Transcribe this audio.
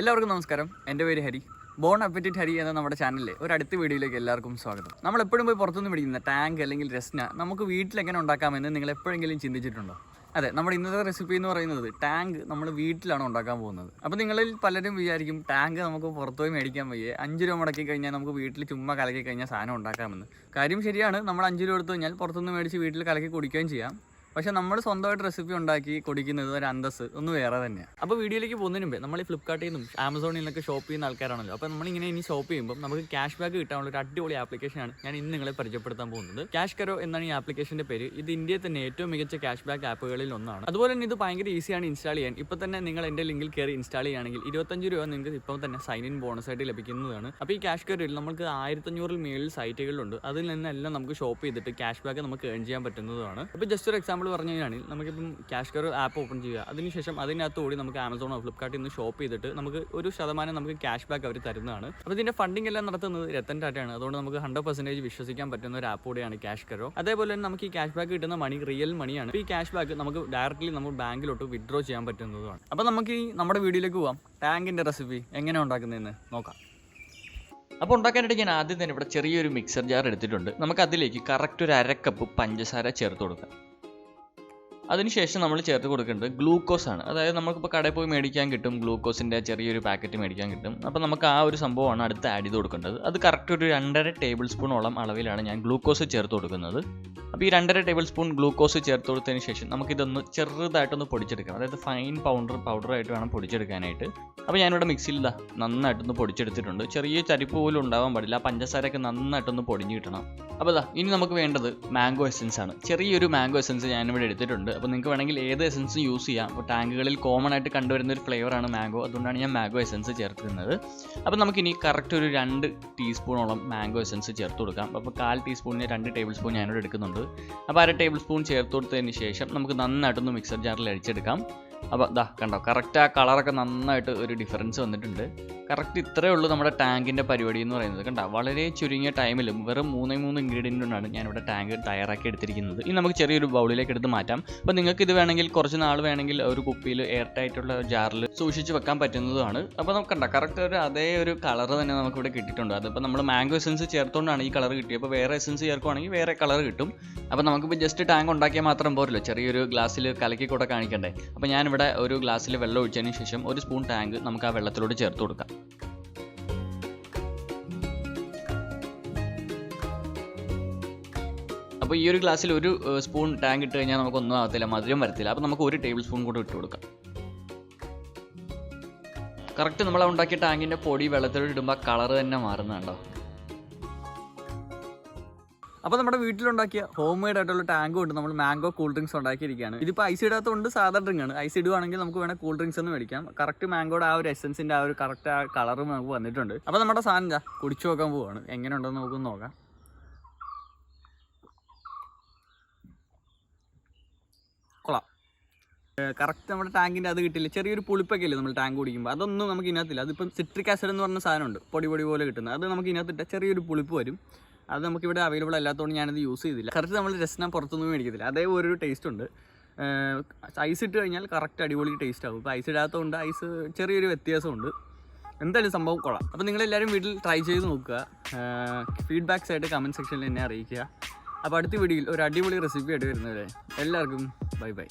എല്ലാവർക്കും നമസ്കാരം. എൻ്റെ പേര് ഹരി. ബോൺ അപ്പറ്റിറ്റ് ഹരി എന്ന നമ്മുടെ ചാനലിലെ ഒരു അടുത്ത വീഡിയോയിലേക്ക് എല്ലാവർക്കും സ്വാഗതം. നമ്മൾ എപ്പോഴും പോയി പുറത്തുനിന്ന് പിടിക്കുന്ന ടാങ്ക് അല്ലെങ്കിൽ രസ്ന നമുക്ക് വീട്ടിൽ എങ്ങനെ ഉണ്ടാക്കാമെന്ന് നിങ്ങൾ എപ്പോഴെങ്കിലും ചിന്തിച്ചിട്ടുണ്ടോ? അതെ, നമ്മുടെ ഇന്നത്തെ റെസിപ്പി എന്ന് പറയുന്നത് ടാങ്ക് നമ്മൾ വീട്ടിലാണ് ഉണ്ടാക്കാൻ പോകുന്നത്. അപ്പോൾ നിങ്ങളിൽ പലരും വിചാരിക്കും ടാങ്ക് നമുക്ക് പുറത്തുപോയി മേടിക്കാൻ വയ്യേ, 5 രൂപ മുടക്കി കഴിഞ്ഞാൽ നമുക്ക് വീട്ടിൽ ചുമ്മാ കലക്കി കഴിഞ്ഞാൽ സാധനം ഉണ്ടാക്കാമെന്ന്. കാര്യം ശരിയാണ്, നമ്മൾ 5 രൂപ എടുത്തു കഴിഞ്ഞാൽ പുറത്തുനിന്ന് മേടിച്ച് വീട്ടിൽ കലക്കി കുടിക്കുകയും ചെയ്യാം. പക്ഷേ നമ്മൾ സ്വന്തമായിട്ട് റെസിപ്പി ഉണ്ടാക്കി കുടിക്കുന്നത് ഒരു അന്തസ് ഒന്ന് വേറെ തന്നെയാണ്. അപ്പോൾ വീഡിയോയിലേക്ക് പോകുന്നതിന് മുമ്പേ നമ്മൾ ഈ ഫ്ലിപ്കാർട്ടിൽ നിന്നും ആമസോണിൽ നിന്നൊക്കെ ഷോപ്പ് ചെയ്യുന്ന ആൾക്കാരാണല്ലോ. അപ്പോൾ നമ്മളിങ്ങനെ ഇനി ഷോപ്പ് ചെയ്യുമ്പോൾ നമുക്ക് ക്യാഷ് ബാക്ക് കിട്ടാനുള്ള ഒരു അടിപൊളി ആപ്ലിക്കേഷനാണ് ഞാൻ ഇന്ന് നിങ്ങളെ പരിചയപ്പെടുത്താൻ പോകുന്നത്. ക്യാഷ് കരോ എന്നാണ് ഈ ആപ്ലിക്കേഷൻ്റെ പേര്. ഇത് ഇന്ത്യയിൽ തന്നെ ഏറ്റവും മികച്ച ക്യാഷ് ബാക്ക് ആപ്പുകളിൽ ഒന്നാണ്. അതുപോലെ തന്നെ ഇത് ഭയങ്കര ഈസിയാണ് ഇൻസ്റ്റാൾ ചെയ്യാൻ. ഇപ്പോൾ തന്നെ നിങ്ങൾ എൻ്റെ ലിങ്കിൽ കയറി ഇൻസ്റ്റാൾ ചെയ്യുകയാണെങ്കിൽ 25 രൂപ നിങ്ങൾക്ക് ഇപ്പോൾ തന്നെ സൈൻ ഇൻ ബോണസായിട്ട് ലഭിക്കുന്നതാണ്. അപ്പോൾ ഈ ക്യാഷ് കരോയിൽ നമുക്ക് 1500 മേളിൽ സൈറ്റുകളുണ്ട്. അതിൽ നിന്നെല്ലാം നമുക്ക് ഷോപ്പ് ചെയ്തിട്ട് ക്യാഷ് ബാക്ക് നമുക്ക് ഏൺ ചെയ്യാൻ പറ്റുന്നതാണ്. അപ്പോൾ ജസ്റ്റ് ഒരു എക്സാമ്പിൾ പറഞ്ഞു കഴിഞ്ഞാൽ നമുക്കിപ്പം ക്യാഷ് കരോ ആപ്പ് ഓപ്പൺ ചെയ്യുക, അതിനുശേഷം അതിനകത്ത് കൂടി നമുക്ക് ആമസോണോ ഫ്ലിപ്കാർട്ടിൽ നിന്ന് ഷോപ്പ് ചെയ്തിട്ട് നമുക്ക് 1% നമുക്ക് ക്യാഷ് ബാക്ക് അവർ തരുന്നതാണ്. അപ്പോൾ ഇതിൻ്റെ ഫണ്ടിങ് എല്ലാം നടത്തുന്നത് രത്തൻ ടാറ്റയാണ്. അതുകൊണ്ട് നമുക്ക് 100% വിശ്വസിക്കാൻ പറ്റുന്ന ഒരു ആപ്പ് കൂടിയാണ് ക്യാഷ് കരോ. അതേപോലെ തന്നെ നമുക്ക് ഈ ക്യാഷ് ബാക്ക് കിട്ടുന്ന മണി റിയൽ മണിയാണ്. ഈ ക്യാഷ് ബാക്ക് നമുക്ക് ഡയറക്റ്റ്ലി നമ്മൾ ബാങ്കിലോട്ട് വിഡ്രോ ചെയ്യാൻ പറ്റുന്നതാണ്. അപ്പോൾ നമുക്ക് ഈ നമ്മുടെ വീഡിയോയിലേക്ക് പോകാം. ടാങ്കിൻ്റെ റെസിപ്പി എങ്ങനെ ഉണ്ടാക്കുന്നതെന്ന് നോക്കാം. അപ്പോൾ ഉണ്ടാക്കാനായിട്ട് ഞാൻ ആദ്യം തന്നെ ഇവിടെ ചെറിയൊരു മിക്സർ ജാർ എടുത്തിട്ടുണ്ട്. നമുക്ക് അതിലേക്ക് കറക്റ്റ് ഒരു 1/2 കപ്പ് പഞ്ചസാര ചേർത്ത് കൊടുക്കാം. അതിനുശേഷം നമ്മൾ ചേർത്ത് കൊടുക്കേണ്ടത് ഗ്ലൂക്കോസ് ആണ്. അതായത് നമുക്കിപ്പോൾ കടയിൽ പോയി മേടിക്കാൻ കിട്ടും, ഗ്ലൂക്കോസിൻ്റെ ചെറിയൊരു പാക്കറ്റ് മേടിക്കാൻ കിട്ടും. അപ്പോൾ നമുക്ക് ആ ഒരു സംഭവമാണ് അടുത്ത് ആഡ് ചെയ്ത് കൊടുക്കേണ്ടത്. അത് കറക്റ്റ് ഒരു 2.5 ടേബിൾ സ്പൂണോളം അളവിലാണ് ഞാൻ ഗ്ലൂക്കോസ് ചേർത്ത് കൊടുക്കുന്നത്. അപ്പോൾ ഈ 2.5 ടേബിൾ സ്പൂൺ ഗ്ലൂക്കോസ് ചേർത്ത് കൊടുത്തതിന് ശേഷം നമുക്കിതൊന്ന് ചെറുതായിട്ടൊന്ന് പൊടിച്ചെടുക്കാം. അതായത് ഫൈൻ പൗഡറായിട്ട് വേണം പൊടിച്ചെടുക്കാനായിട്ട്. അപ്പോൾ ഞാനിവിടെ മിക്സിയിൽ നന്നായിട്ടൊന്ന് പൊടിച്ചെടുത്തിട്ടുണ്ട്. ചെറിയ ചരിപ്പ് പോലും ഉണ്ടാവാൻ പാടില്ല. ആ പഞ്ചസാരയൊക്കെ നന്നായിട്ടൊന്ന് പൊടിഞ്ഞ് കിട്ടണം. അപ്പോൾ ഇനി നമുക്ക് വേണ്ടത് മാംഗോ എസൻസ് ആണ്. ചെറിയൊരു മാംഗോ എസൻസ് ഞാനിവിടെ എടുത്തിട്ടുണ്ട്. അപ്പോൾ നിങ്ങൾക്ക് വേണമെങ്കിൽ ഏത് എസൻസും യൂസ് ചെയ്യാം. അപ്പോൾ ടാങ്കുകളിൽ കോമൺ ആയിട്ട് കണ്ടുവരുന്ന ഒരു ഫ്ലേവറാണ് മാംഗോ. അതുകൊണ്ടാണ് ഞാൻ മാംഗോ എസൻസ് ചേർക്കുന്നത്. അപ്പോൾ നമുക്കിനി കറക്റ്റ് ഒരു 2 ടീസ്പൂണോളം മാംഗോ എസൻസ് ചേർത്ത് കൊടുക്കാം. അപ്പോൾ 1/4 ടീസ്പൂണിന് 2 ടേബിൾ സ്പൂൺ ഞാനിവിടെ എടുക്കുന്നുണ്ട്. അപ്പോൾ 1/2 ടേബിൾ സ്പൂൺ ചേർത്ത് കൊടുത്തതിന് ശേഷം നമുക്ക് നന്നായിട്ടൊന്ന് മിക്സർ ജാറിൽ അടിച്ചെടുക്കാം. അപ്പോൾ കണ്ടോ, കറക്റ്റ് ആ കളറൊക്കെ നന്നായിട്ട് ഒരു ഡിഫറൻസ് വന്നിട്ടുണ്ട്. കറക്റ്റ് ഇത്രയേ ഉള്ളൂ നമ്മുടെ ടാങ്കിൻ്റെ പരിപാടി എന്ന് പറയുന്നത്. കണ്ടോ, വളരെ ചുരുങ്ങിയ ടൈമിലും വെറും 3 ഇൻഗ്രീഡിയൻ്റ് കൊണ്ടാണ് ഞാനിവിടെ ടാങ്ക് തയ്യാറാക്കി എടുത്തിരിക്കുന്നത്. ഇനി നമുക്ക് ചെറിയൊരു ബൗളിലേക്ക് എടുത്ത് മാറ്റാം. അപ്പോൾ നിങ്ങൾക്ക് ഇത് വേണമെങ്കിൽ കുറച്ച് നാൾ വേണമെങ്കിൽ ഒരു കുപ്പിയിൽ എയർ ടൈറ്റുള്ള ജാറിൽ സൂക്ഷിച്ച് വെക്കാൻ പറ്റുന്നതുമാണ്. അപ്പോൾ നമുക്ക് കണ്ടോ, കറക്റ്റ് അതേ ഒരു കളർ തന്നെ നമുക്കിവിടെ കിട്ടിയിട്ടുണ്ട്. അതിപ്പോൾ നമ്മൾ മാംഗോ എസൻസ് ചേർത്തുകൊണ്ടാണ് ഈ കളർ കിട്ടിയത്. അപ്പോൾ വേറെ എസൻസ് ചേർക്കുവാണെങ്കിൽ വേറെ കളർ കിട്ടും. അപ്പോൾ നമുക്കിപ്പോൾ ജസ്റ്റ് ടാങ്ക് ഉണ്ടാക്കിയാൽ മാത്രം പോരല്ലോ, ചെറിയൊരു ഗ്ലാസ്സിൽ കലക്കി കൂടെ കാണിക്കണ്ടേ. അപ്പോൾ ഞാനിവിടെ ഒരു ഗ്ലാസ്സിൽ വെള്ളം ഒഴിച്ചതിന് ശേഷം 1 സ്പൂൺ ടാങ്ക് നമുക്ക് ആ വെള്ളത്തിലോട്ട് ചേർത്ത് കൊടുക്കാം. അപ്പോൾ ഈ ഒരു ഗ്ലാസ്സിൽ 1 സ്പൂൺ ടാങ്ക് ഇട്ട് കഴിഞ്ഞാൽ നമുക്കൊന്നും ആകത്തില്ല, മധുരം വരത്തില്ല. അപ്പോൾ നമുക്ക് 1 ടേബിൾ സ്പൂൺ കൂടെ ഇട്ട് കൊടുക്കാം. കറക്റ്റ് നമ്മൾ ഉണ്ടാക്കിയ ടാങ്കിൻ്റെ പൊടി വെള്ളത്തിലോട്ട് ഇടുമ്പോൾ കളർ തന്നെ മാറുന്നുണ്ടോ. അപ്പോൾ നമ്മുടെ വീട്ടിലുണ്ടാക്കിയ ഹോം മെയ്ഡ് ആയിട്ടുള്ള ടാങ്ക് കൊണ്ട് നമ്മൾ മാംഗോ കൂൾ ഡ്രിങ്ക്സ് ഉണ്ടാക്കിയിരിക്കുകയാണ്. ഇതിപ്പോൾ ഐസ് ഇടാത്തതുകൊണ്ട് സാധാ ഡ്രിങ്കാണ്. ഐസ് ഇടുവാണെങ്കിൽ നമുക്ക് വേണേൽ കൂൾ ഡ്രിങ്ക്സ് ഒന്ന് മേടിക്കാം. കറക്റ്റ് മാംഗോയുടെ ആ ഒരു എസൻസിൻ്റെ ആ ഒരു കറക്റ്റ് ആ കളറും നമുക്ക് വന്നിട്ടുണ്ട്. അപ്പോൾ നമ്മുടെ സാധനം കുടിച്ചു നോക്കാൻ പോവുകയാണ്. എങ്ങനെ ഉണ്ടെന്ന് നമുക്കൊന്ന് നോക്കാം. കൊള്ളാം. കറക്റ്റ് നമ്മുടെ ടാങ്കിൻ്റെ അത് കിട്ടില്ല, ചെറിയൊരു പുളിപ്പൊക്കെ ഇല്ലേ നമ്മൾ ടാങ്ക് കുടിക്കുമ്പോൾ, അതൊന്നും നമുക്ക് ഇതിനകത്തില്ല. അതിപ്പം സിട്രിക് ആസിഡ് എന്ന് പറഞ്ഞ സാധനമുണ്ട്, പൊടി പോലെ കിട്ടുന്നത്. അത് നമുക്ക് ഇതിനകത്തിട്ട് ചെറിയൊരു പുളിപ്പ് വരും. അത് നമുക്കിവിടെ അവൈലബിൾ അല്ലാത്തതുകൊണ്ട് ഞാനത് യൂസ് ചെയ്തില്ല. കറക്റ്റ് നമ്മൾ രസ്ന പുറത്തൊന്നും മേടിക്കത്തില്ല, അതേ ഒരു ടേസ്റ്റ് ഉണ്ട്. ഐസ് ഇട്ട് കഴിഞ്ഞാൽ കറക്റ്റ് അടിപൊളി ടേസ്റ്റ് ആകും. ഇപ്പോൾ ഐസ് ഇടാത്തതുകൊണ്ട് ഐസ് ചെറിയൊരു വ്യത്യാസമുണ്ട്. എന്തായാലും സംഭവം കൊള്ളാം. അപ്പോൾ നിങ്ങളെല്ലാവരും വീട്ടിൽ ട്രൈ ചെയ്ത് നോക്കുക. ഫീഡ്ബാക്സ് ആയിട്ട് കമൻറ്റ് സെക്ഷനിൽ എന്നെ അറിയിക്കുക. അപ്പോൾ അടുത്ത വീഡിയോയിൽ ഒരു അടിപൊളി റെസിപ്പി ആയിട്ട് വരുന്നവരെ എല്ലാവർക്കും ബൈ.